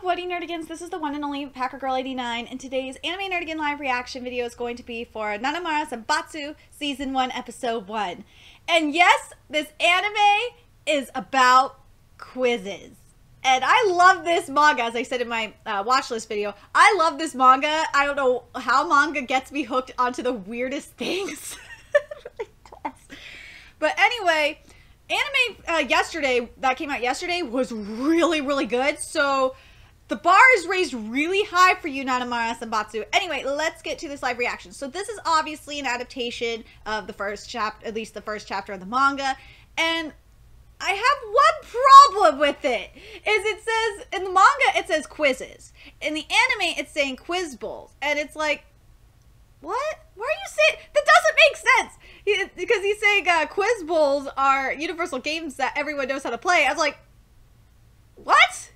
up, Woody Nerdigans? This is the one and only Packer Girl 89, and today's Anime Nerdigan live reaction video is going to be for Nanamara and Batsu Season 1, Episode 1. And yes, this anime is about quizzes. And I love this manga, as I said in my watch list video. I love this manga. I don't know how manga gets me hooked onto the weirdest things. It really does. But anyway, anime that came out yesterday was really good. So the bar is raised really high for you, Nanamara and Batsu. Anyway, let's get to this live reaction. So this is obviously an adaptation of the first chapter, at least the first chapter of the manga. And I have one problem with it, is it says, in the manga it says quizzes. In the anime it's saying quiz bowls. And it's like, what? Why are you saying, that doesn't make sense. Because he's saying quiz bowls are universal games that everyone knows how to play. I was like, what?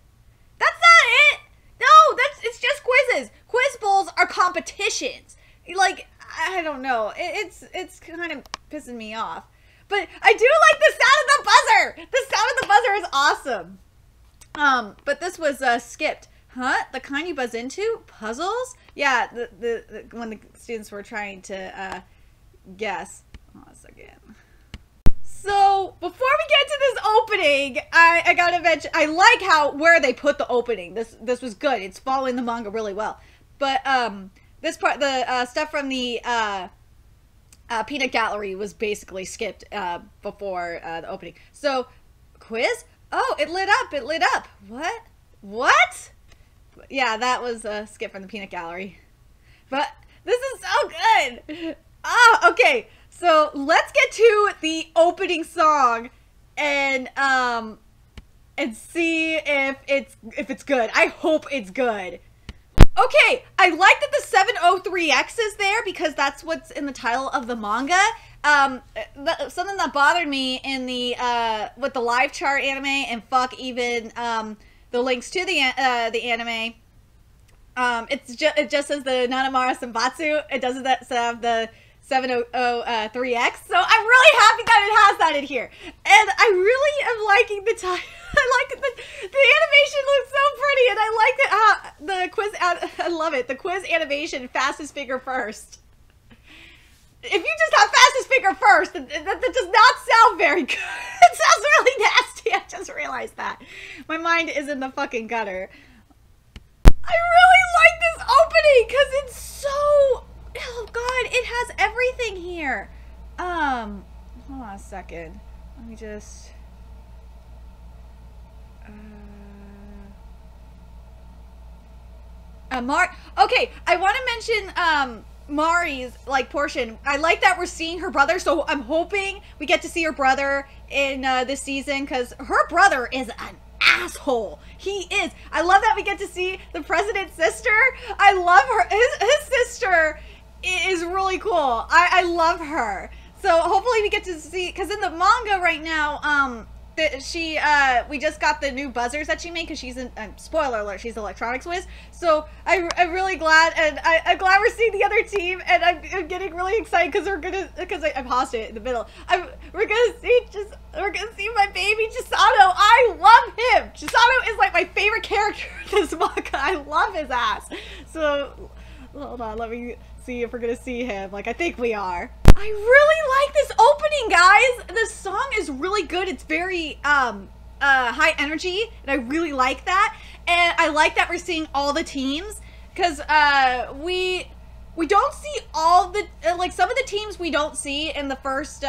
That's not it. No, it's just quizzes. Quiz bowls are competitions. Like, I don't know. It's kind of pissing me off. But I do like the sound of the buzzer. The sound of the buzzer is awesome. But this was skipped. Huh? The kind you buzz into? Puzzles? Yeah, when the students were trying to guess. Hold on a second. So, before we get to this opening, I gotta mention, I like where they put the opening. This was good. It's following the manga really well. But this part, the stuff from the peanut gallery was basically skipped before the opening. So, quiz? Oh, it lit up. It lit up. What? What? Yeah, that was a skip from the peanut gallery. But this is so good. Ah, okay. So let's get to the opening song and see if it's good. I hope it's good. Okay, I like that the 703X is there because that's what's in the title of the manga. Something that bothered me in the with the live chart anime, and fuck even the links to the anime. It just says the Nanamara and Batsu. It doesn't have the 703X. So I'm really happy that it has that in here. And I really am liking the time. I like the animation looks so pretty, and I like the quiz. I love it. The quiz animation, fastest finger first. If you just have fastest finger first, that does not sound very good. It sounds really nasty. I just realized that. My mind is in the fucking gutter. I really like this opening because it's so, oh god, it has everything here. Hold on a second. Let me just, okay, I want to mention, Mari's, like, portion. I like that we're seeing her brother, so I'm hoping we get to see her brother in, this season, because her brother is an asshole. He is. I love that we get to see the president's sister. I love her. His sister is really cool. I love her. So hopefully we get to see, because in the manga right now, we just got the new buzzers that she made, because she's in, spoiler alert, she's electronics whiz. So I'm really glad, and I'm glad we're seeing the other team, and I'm getting really excited because I paused it in the middle. We're gonna see my baby Chisato. I love him. Chisato is like my favorite character in this manga. I love his ass. So hold on, let me see if we're gonna see him. Like, I think we are. I really like this opening, guys. The song is really good. It's very high energy, and I really like that. And I like that we're seeing all the teams, because we don't see all the like, some of the teams we don't see in the first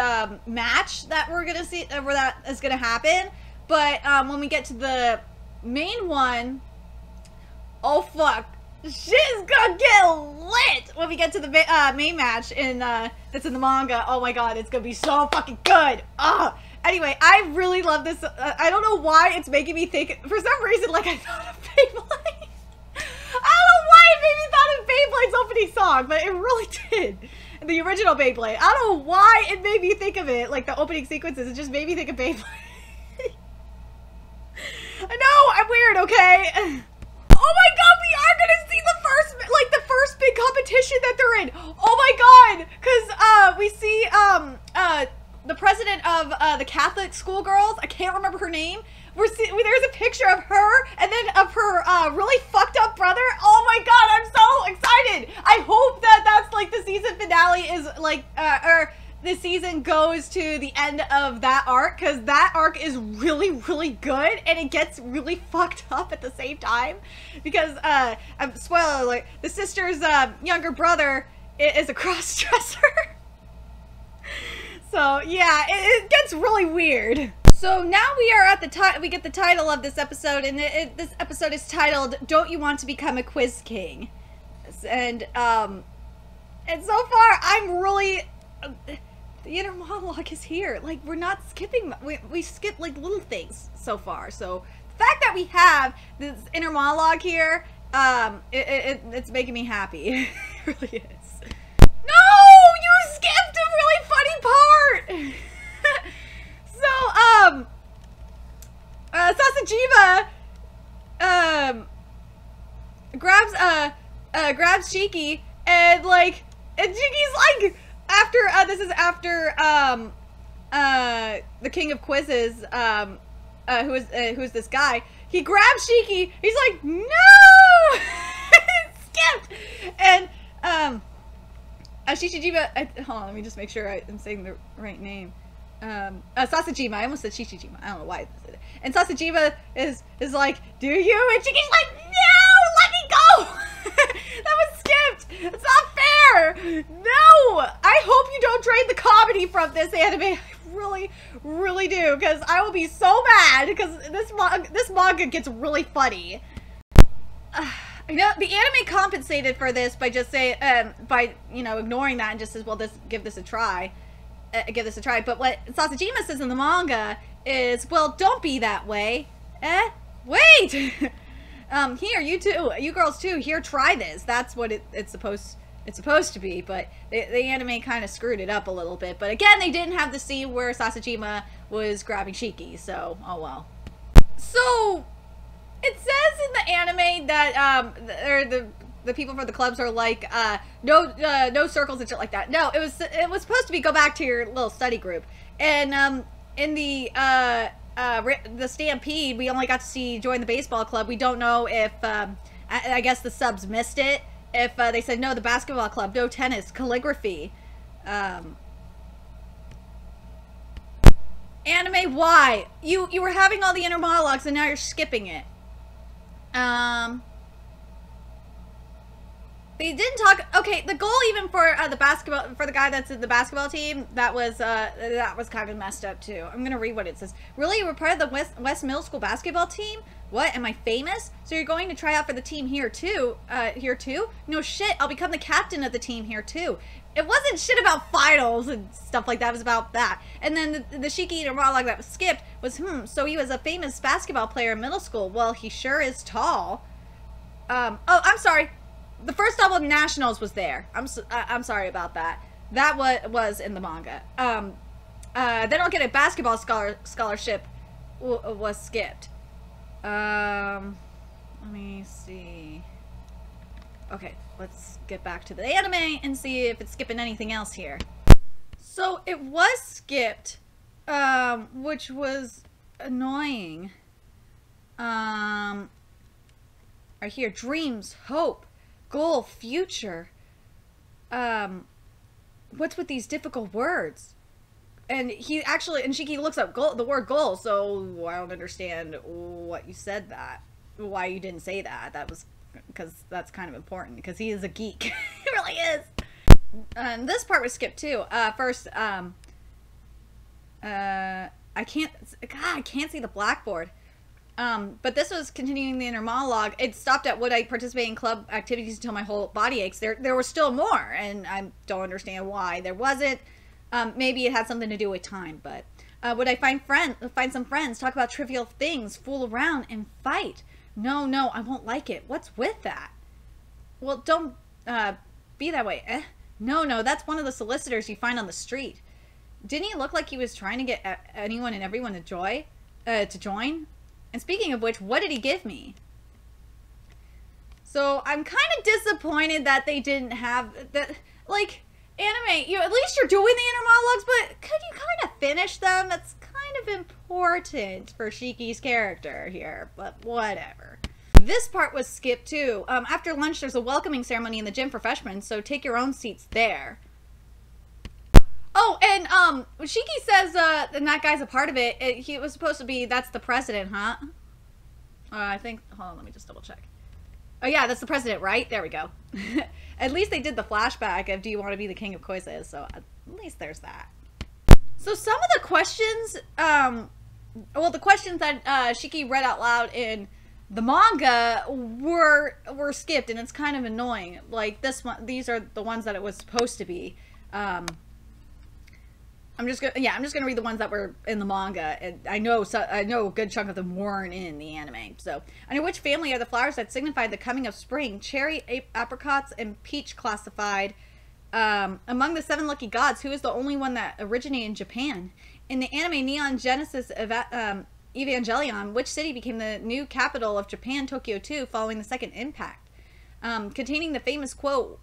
match that we're gonna see, where that is gonna happen. But when we get to the main one, oh fuck, shit is gonna get lit when we get to the main match in that's in the manga. Oh my god, it's gonna be so fucking good. Anyway, I really love this. I don't know why it's making me think, for some reason, like, I thought of Beyblade. I don't know why it made me thought of Beyblade's opening song, but it really did. The original Beyblade. I don't know why it made me think of it, like the opening sequences. It just made me think of Beyblade. I know, I'm weird, okay? Oh my god, we are gonna see the first big competition that they're in. Oh my god, because we see the president of the Catholic schoolgirls. I can't remember her name. There's a picture of her and and then of her really fucked up brother. Oh my god, I'm so excited. I hope that that's like the season finale is like, or the season goes to the end of that arc, because that arc is really, really good, and it gets really fucked up at the same time, because, spoiler alert, the sister's younger brother is a cross-dresser. So, yeah, it gets really weird. So now we are at the we get the title of this episode, and this episode is titled, Don't You Want to Become a Quiz King? And so far, I'm really... the inner monologue is here. Like, we're not skipping... We skip, like, little things so far. So, the fact that we have this inner monologue here, it's making me happy. It really is. No! You skipped a really funny part! So, Sasajima, grabs Shiki, and Shiki's like, after, this is after, the king of quizzes, who's this guy, he grabs Shiki, he's like, no! Skipped! And, Shishijima, hold on, let me just make sure I'm saying the right name. Sasajima, I almost said Shishijima, I don't know why I said it. And Sasajima is like, do you? And Shiki's like, no, let me go! That was skipped! It's not fair! No! I hope you don't drain the comedy from this anime. I really, really do, because I will be so mad, because this manga gets really funny. You know, the anime compensated for this by just saying, ignoring that and just says, well, give this a try. But what Sasajima says in the manga is, well, don't be that way. Wait! Here, you girls too, here, try this. That's what it's supposed to be, but the anime kind of screwed it up a little bit. But again, they didn't have the scene where Sasajima was grabbing Shiki, so, oh well. So, it says in the anime that, the people for the clubs are like, no circles and shit like that. No, it was supposed to be go back to your little study group. And, in the Stampede, we only got to see join the baseball club. We don't know if, I guess the subs missed it. If, they said, no, the basketball club, no tennis, calligraphy. Anime, why? You were having all the inner monologues and now you're skipping it. They didn't talk. Okay, the goal even for the guy that's in the basketball team, that was kind of messed up too. I'm gonna read what it says. Really, you were part of the West Middle School basketball team? What? Am I famous? So you're going to try out for the team here too? No shit. I'll become the captain of the team here too. It wasn't shit about finals and stuff like that. It was about that. And then the Shiki monologue that was skipped was, so he was a famous basketball player in middle school. Well, he sure is tall. Oh, I'm sorry. The first double nationals was there. I'm sorry about that. That was in the manga. Then I'll get a basketball scholarship was skipped. Let me see. Okay, let's get back to the anime and see if it's skipping anything else here. So it was skipped, which was annoying. Right here, dreams, hope, goal, future. What's with these difficult words? And Shiki looks up the word goal, so I don't understand what you said why you didn't say that. That was because that's kind of important, because he is a geek. He really is. And this part was skipped too. First, I can't see the blackboard. But this was continuing the inner monologue. It stopped at would I participate in club activities until my whole body aches. There was still more, and I don't understand why there wasn't. Maybe it had something to do with time, but would I find some friends, talk about trivial things, fool around, and fight? No, I won't like it. What's with that? Well, don't be that way. No, that's one of the solicitors you find on the street. Didn't he look like he was trying to get anyone and everyone to join? And speaking of which, what did he give me? So I'm kind of disappointed that they didn't have that. Like, anime, at least you're doing the inner monologues, but could you kind of finish them? That's kind of important for Shiki's character here, but whatever. This part was skipped too. After lunch, there's a welcoming ceremony in the gym for freshmen, so take your own seats there. Oh, and Shiki says and that guy's a part of it. He was supposed to be, that's the president, huh? I think, hold on, let me just double check. Oh yeah, that's the president, right? There we go. At least they did the flashback of do you want to be the king of Koises, so at least there's that. So some of the questions, well, the questions that Shiki read out loud in the manga were skipped, and it's kind of annoying. Like this one, these are the ones that it was supposed to be. I'm just gonna read the ones that were in the manga, and I know a good chunk of them weren't in the anime. So, under which family are the flowers that signify the coming of spring? Cherry, apricots, and peach classified. Among the 7 lucky gods, who is the only one that originated in Japan? In the anime Neon Genesis Evangelion, which city became the new capital of Japan, Tokyo 2, following the second impact? Containing the famous quote,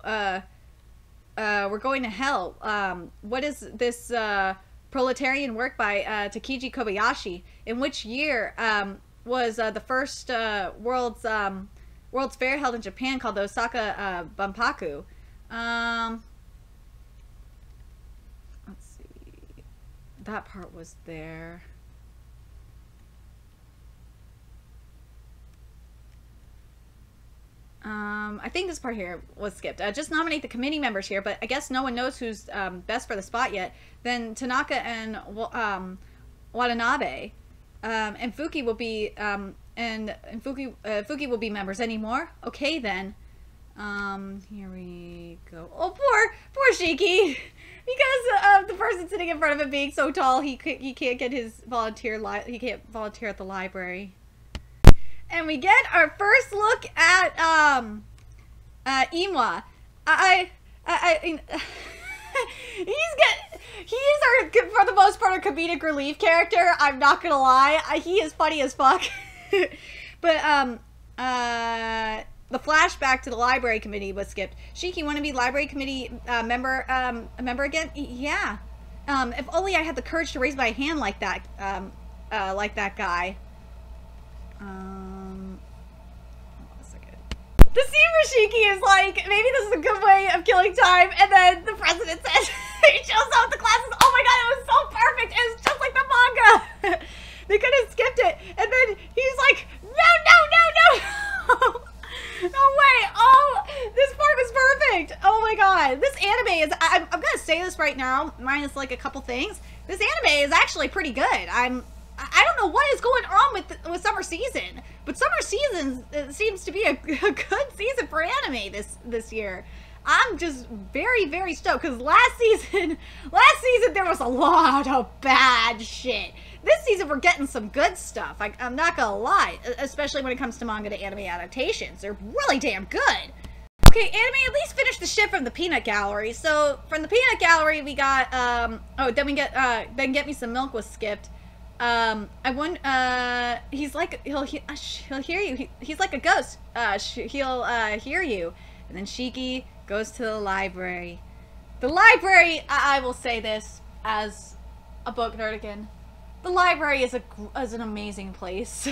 we're going to hell. What is this proletarian work by Takiji Kobayashi? In which year was the first World's Fair held in Japan, called the Osaka Banpaku? Let's see. That part was there. I think this part here was skipped. Just nominate the committee members here, but I guess no one knows who's best for the spot yet. Then Tanaka and Watanabe and Fuki will be Fuki will be members anymore. Okay then. Here we go. Oh, poor Shiki, because of the person sitting in front of him being so tall, he can't get his he can't volunteer at the library. And we get our first look at Imwa. He's our, for the most part, a comedic relief character. I'm not gonna lie, he is funny as fuck. But the flashback to the library committee was skipped. Shiki, want to be library committee member again? Yeah. If only I had the courage to raise my hand like that guy. Hold on a second. The scene where Shiki is like, maybe this is a good way of killing time, and then the president says, he shows up the classes. Oh my god, it was so perfect. It was just like the manga. They could have skipped it, and then he's like, no. No way! Oh, this part was perfect! Oh my god. This anime is, I'm gonna say this right now, minus like a couple things. This anime is actually pretty good. I don't know what is going on with summer season, but summer season seems to be a good season for anime this year. I'm just very, very stoked, because last season there was a lot of bad shit. This season we're getting some good stuff. I'm not gonna lie, especially when it comes to manga to anime adaptations. They're really damn good. Okay, anime at least finished the shit from the Peanut Gallery. So from the Peanut Gallery we got then we get then Get Me Some Milk was skipped. He's like he'll hear you. He's like a ghost. He'll hear you. And then Shiki goes to the library. The library, I will say this as a book nerd again. The library is an amazing place.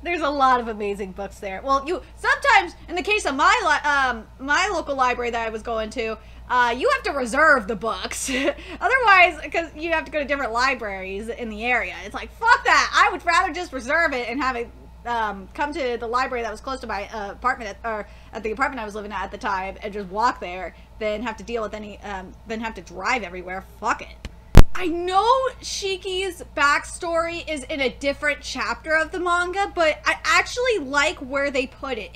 There's a lot of amazing books there. Well, sometimes, in the case of my local library that I was going to, you have to reserve the books. Otherwise, because you have to go to different libraries in the area. It's like, fuck that! I would rather just reserve it and have it come to the library that was close to my apartment, or at the apartment I was living at the time, and just walk there, than have to deal with than have to drive everywhere. Fuck it. I know Shiki's backstory is in a different chapter of the manga, but I actually like where they put it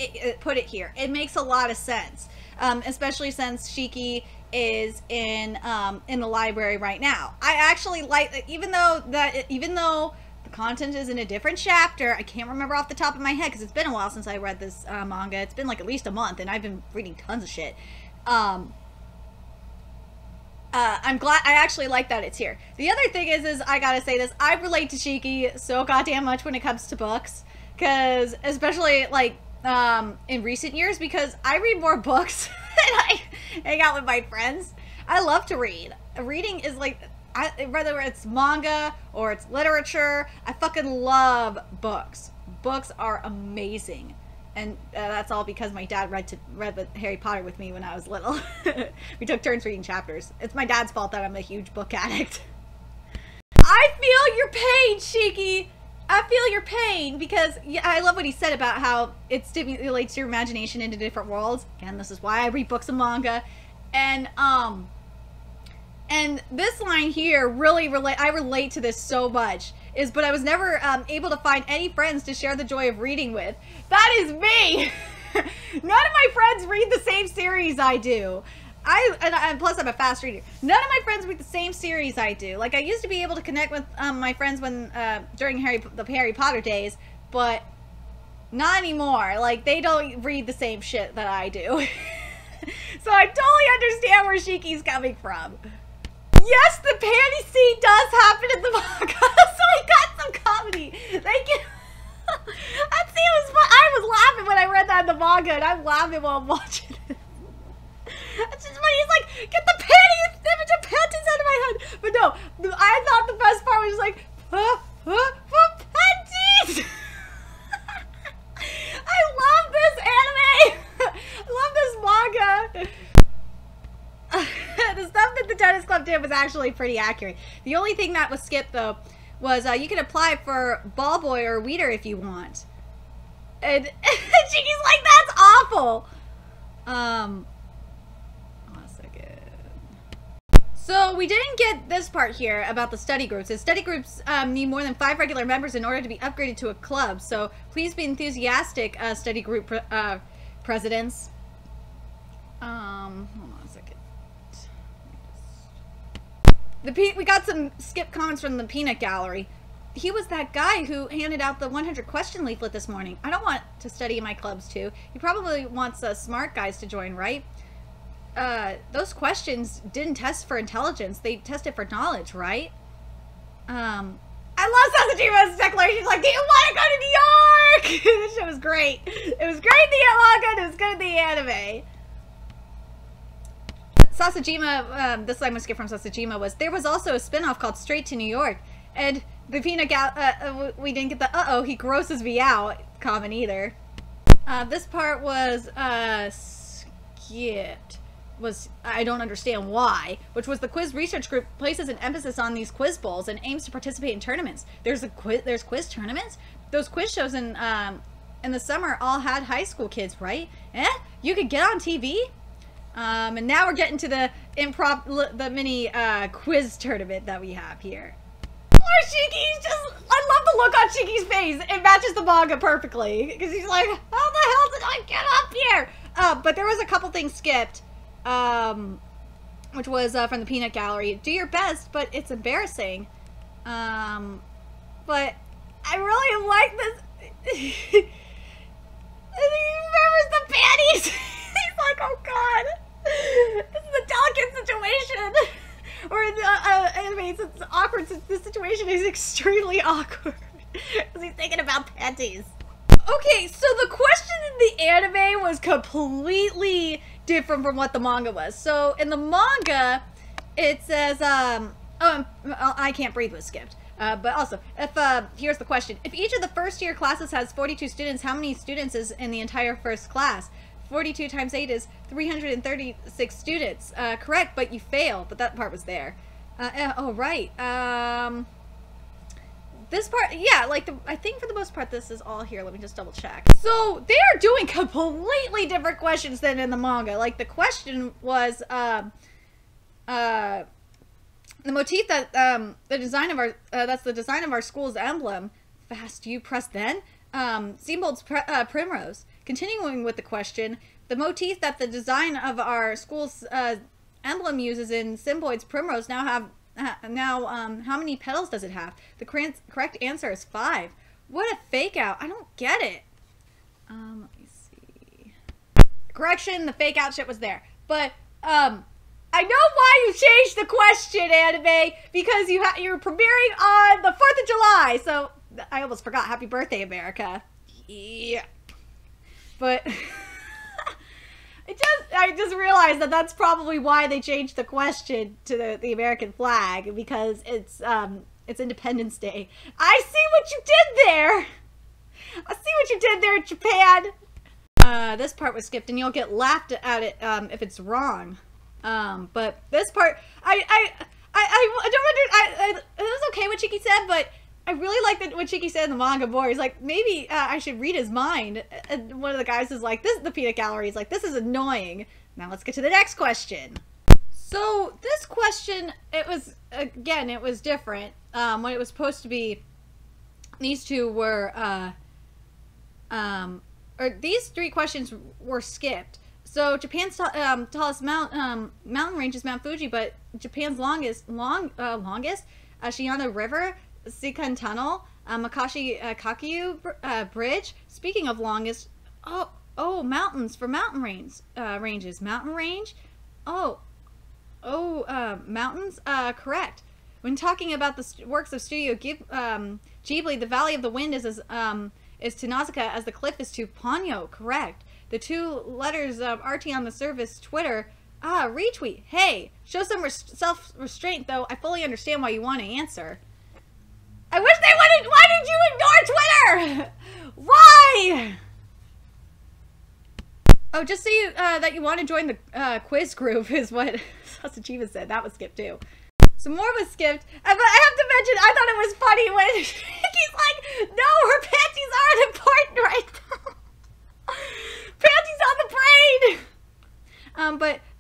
here. It makes a lot of sense, especially since Shiki is in the library right now. I actually like, even though the content is in a different chapter, I can't remember off the top of my head because it's been a while since I read this manga. It's been like at least a month, and I've been reading tons of shit. I'm glad, I actually like that it's here. The other thing is I gotta say this, I relate to Shiki so goddamn much when it comes to books, because, especially, like, in recent years, because I read more books than I hang out with my friends. I love to read. Reading is, like, whether it's manga or it's literature, I fucking love books. Books are amazing. And that's all because my dad read the Harry Potter with me when I was little. We took turns reading chapters. It's my dad's fault that I'm a huge book addict. I feel your pain, Shiki! I feel your pain, because yeah, I love what he said about how it stimulates your imagination into different worlds. Again, this is why I read books and manga. And this line here really I relate to this so much. But I was never able to find any friends to share the joy of reading with. That is me! None of my friends read the same series I do. And plus I'm a fast reader. None of my friends read the same series I do. Like, I used to be able to connect with my friends when during the Harry Potter days, but not anymore. Like, they don't read the same shit that I do. So I totally understand where Shiki's coming from. Yes, the panty scene does happen in the manga, so I got some comedy. Thank you. That scene was fun. I was laughing when I read that in the manga, and I'm laughing while I'm watching it. It's just funny. He's like, get the image of panties out of my head. But no, I thought the best part was like, panties. I love this anime. I love this manga. The stuff that the Tennis Club did was actually pretty accurate. The only thing that was skipped, though, was you can apply for Ball Boy or Weeder if you want. And Shiki's like, that's awful. Hold on a second. So we didn't get this part here about the study groups. The study groups need more than 5 regular members in order to be upgraded to a club. So please be enthusiastic, study group presidents. Hold on a second. We got some skip comments from the Peanut Gallery. He was that guy who handed out the 100 question leaflet this morning. I don't want to study in my clubs too. He probably wants smart guys to join, right? Those questions didn't test for intelligence. They tested for knowledge, right? I love Sasajima's declaration. She's like, do you want to go to New York? This show was great. It was great in the manga and it was good in the anime. Sasajima, this line was skipped from Sasajima, was, there was also a spinoff called Straight to New York. And the Peanut we didn't get the uh-oh, he grosses me out comment either. This part was skipped. I don't understand why, which was the quiz research group places an emphasis on these quiz bowls and aims to participate in tournaments. There's quiz tournaments? Those quiz shows in the summer all had high school kids, right? You could get on TV? And now we're getting to the mini quiz tournament that we have here. Poor Shiki's I love the look on Shiki's face. It matches the manga perfectly. Because he's like, how the hell did I get up here? But there was a couple things skipped. Which was from the Peanut Gallery. Do your best, but it's embarrassing. But I really like this. He remembers the panties. He's like, oh god. This is a delicate situation. Or in the anime, it's awkward. This situation is extremely awkward. Because he's thinking about panties. Okay, so the question in the anime was completely different from what the manga was. So in the manga, it says, I Can't Breathe was skipped. But also, here's the question. If each of the first year classes has 42 students, how many students is in the entire first class? 42 times 8 is 336 students. Correct, but you fail. But that part was there. Oh, right. This part, yeah, I think for the most part this is all here. Let me just double check. So they are doing completely different questions than in the manga. Like, the question was, the motif that, the design of our, that's the design of our school's emblem. Fast, you press then? Seabold's primrose. Continuing with the question, the motif that the design of our school's emblem uses in Symboid's primrose how many petals does it have? The correct answer is 5. What a fake out. I don't get it. Let me see. Correction, the fake out shit was there. But, I know why you changed the question, anime, because you're premiering on the 4th of July. So, I almost forgot. Happy birthday, America. Yeah. But I just realized that that's probably why they changed the question to the American flag, because it's Independence Day. I see what you did there. I see what you did there, Japan. This part was skipped, and you'll get laughed at it if it's wrong. But this part, I don't it was okay what Shiki said, but I really like that what Shiki said in the manga more. He's like, maybe I should read his mind. And one of the guys is like, the peanut gallery is like, this is annoying. Now let's get to the next question. So this question, it was, again, it was different. What it was supposed to be, these two were, or these three questions were skipped. So Japan's tallest mountain range is Mount Fuji, but Japan's longest Shiano River, Sikan Tunnel, Makashi Kakyu Bridge. Speaking of longest, mountains for mountain ranges. Mountain range, mountains. Correct. When talking about the works of Studio Ghibli, the Valley of the Wind is Tanazuka as the cliff is to Ponyo. Correct. The two letters RT on the service Twitter. Retweet. Hey, show some self-restraint, though. I fully understand why you want to answer. I wish they wouldn't. Why did you ignore Twitter? Why? Oh, just so you, that you want to join the quiz group is what Sasachiva said. That was skipped too. Some more was skipped. But I have to mention, I thought it was funny when he's like, no, her panties aren't important right now. Panties on the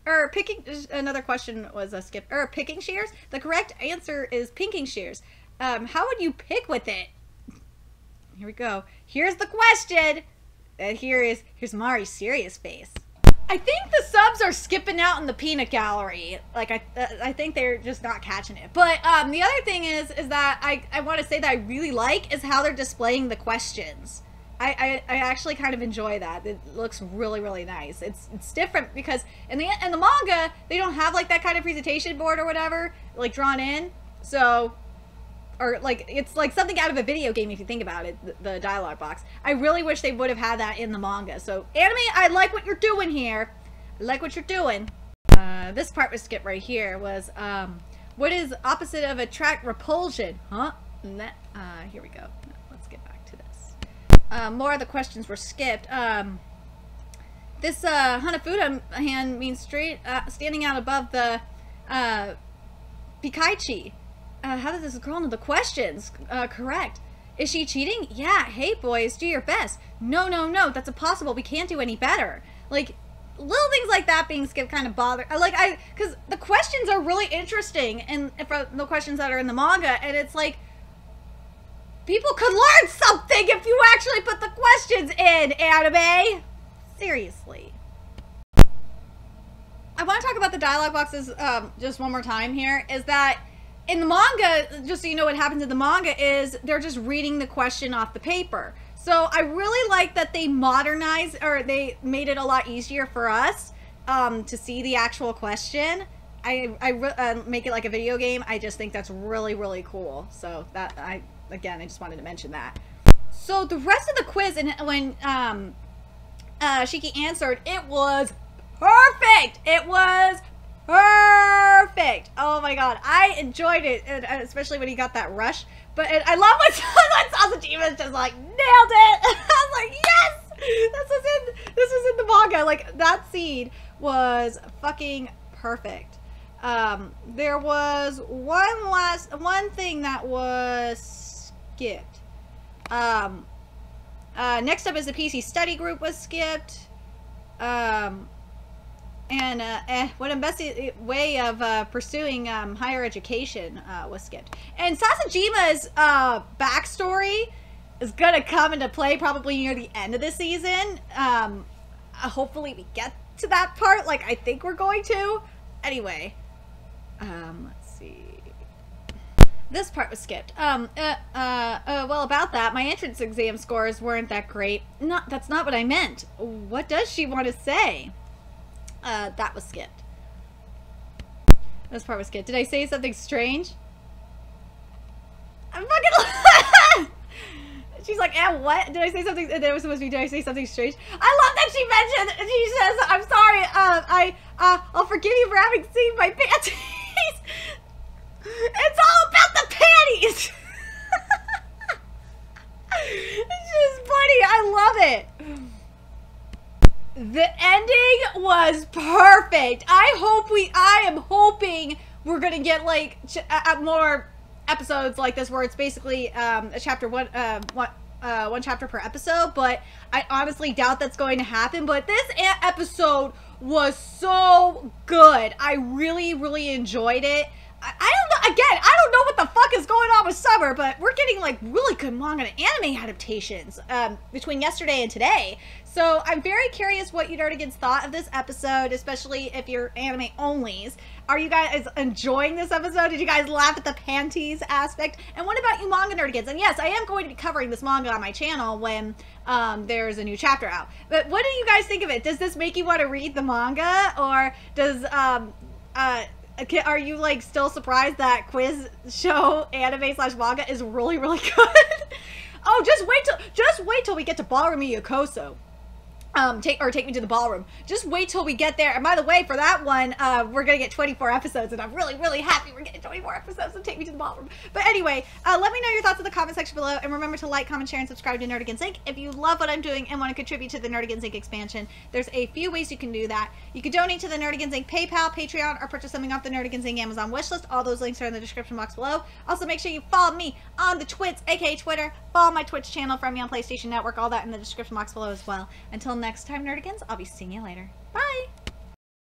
brain. Picking, another question was skipped. Picking shears? The correct answer is pinking shears. How would you pick with it? Here we go. Here's the question. And here's Mari's serious face. I think the subs are skipping out in the peanut gallery. Like, I think they're just not catching it. But the other thing is that I want to say that I really like is how they're displaying the questions. I actually kind of enjoy that. It looks really, really nice. It's different because in the manga, they don't have like that kind of presentation board or whatever, like drawn in. So, or like, it's like something out of a video game if you think about it, the dialogue box. I really wish they would have had that in the manga. So, anime, I like what you're doing here. I like what you're doing. This part was skipped right here was, what is opposite of attract repulsion? Huh? Here we go. Let's get back to this. More of the questions were skipped. This Hanafuda hand means straight, standing out above the Pikaichi. How does this girl know the questions? Correct. Is she cheating? Yeah. Hey, boys, do your best. No, no, no. That's impossible. We can't do any better. Like, little things like that being skipped kind of bother. Because the questions are really interesting, and for the questions that are in the manga, and it's like, people could learn something if you actually put the questions in, anime. Seriously. I want to talk about the dialogue boxes just one more time here, is that in the manga, just so you know what happens in the manga is they're just reading the question off the paper. So I really like that they modernized, or they made it a lot easier for us to see the actual question. I make it like a video game. I just think that's really, really cool. So that, again, I just wanted to mention that. So the rest of the quiz, and when Shiki answered, it was perfect. It was perfect. Oh my god, I enjoyed it, and especially when he got that rush. But I love when Sasachiva just like nailed it. I was like, yes, this was in the manga. Like, that scene was fucking perfect. There was one thing that was skipped. Next up is the PC study group was skipped. What a messy way of pursuing higher education was skipped. And Sasajima's backstory is gonna come into play probably near the end of the season. Hopefully we get to that part, like I think we're going to. Anyway, let's see. This part was skipped. Well, about that, my entrance exam scores weren't that great. That's not what I meant. What does she want to say? That was skipped. This part was skipped. Did I say something strange? I'm fucking. She's like, what? Did I say something? That was supposed to be, did I say something strange? I love that she mentioned, she says, I'm sorry, I'll forgive you for having seen my panties. It's all about the panties. It's just funny. I love it. The ending was perfect. I am hoping we're gonna get like more episodes like this where it's basically a chapter one chapter per episode, but I honestly doubt that's going to happen. But this episode was so good. I really enjoyed it. I don't know, again, I don't know what the fuck is going on with Summer, but we're getting like really good manga and anime adaptations between yesterday and today. So I'm very curious what you nerdigans thought of this episode, especially if you're anime onlys. Are you guys enjoying this episode? Did you guys laugh at the panties aspect? And what about you manga nerdigans? And yes, I am going to be covering this manga on my channel when there's a new chapter out. But what do you guys think of it? Does this make you want to read the manga? Or does are you like still surprised that quiz show anime / manga is really good? Oh, just wait till we get to Ballroom Yokoso. Take me to the ballroom. Just wait till we get there. And by the way, for that one, we're gonna get 24 episodes, and I'm really happy we're getting 24 episodes, so take me to the ballroom. But anyway, let me know your thoughts in the comment section below, and remember to like, comment, share, and subscribe to Nerdigans Inc. If you love what I'm doing and want to contribute to the Nerdigans Inc. expansion, there's a few ways you can do that. You can donate to the Nerdigans Inc. PayPal, Patreon, or purchase something off the Nerdigans Inc. Amazon wishlist. All those links are in the description box below. Also, make sure you follow me on the Twits, aka Twitter. Follow my Twitch channel, friend me on PlayStation Network, all that in the description box below as well. Until next time, Nerdigans, I'll be seeing you later. Bye!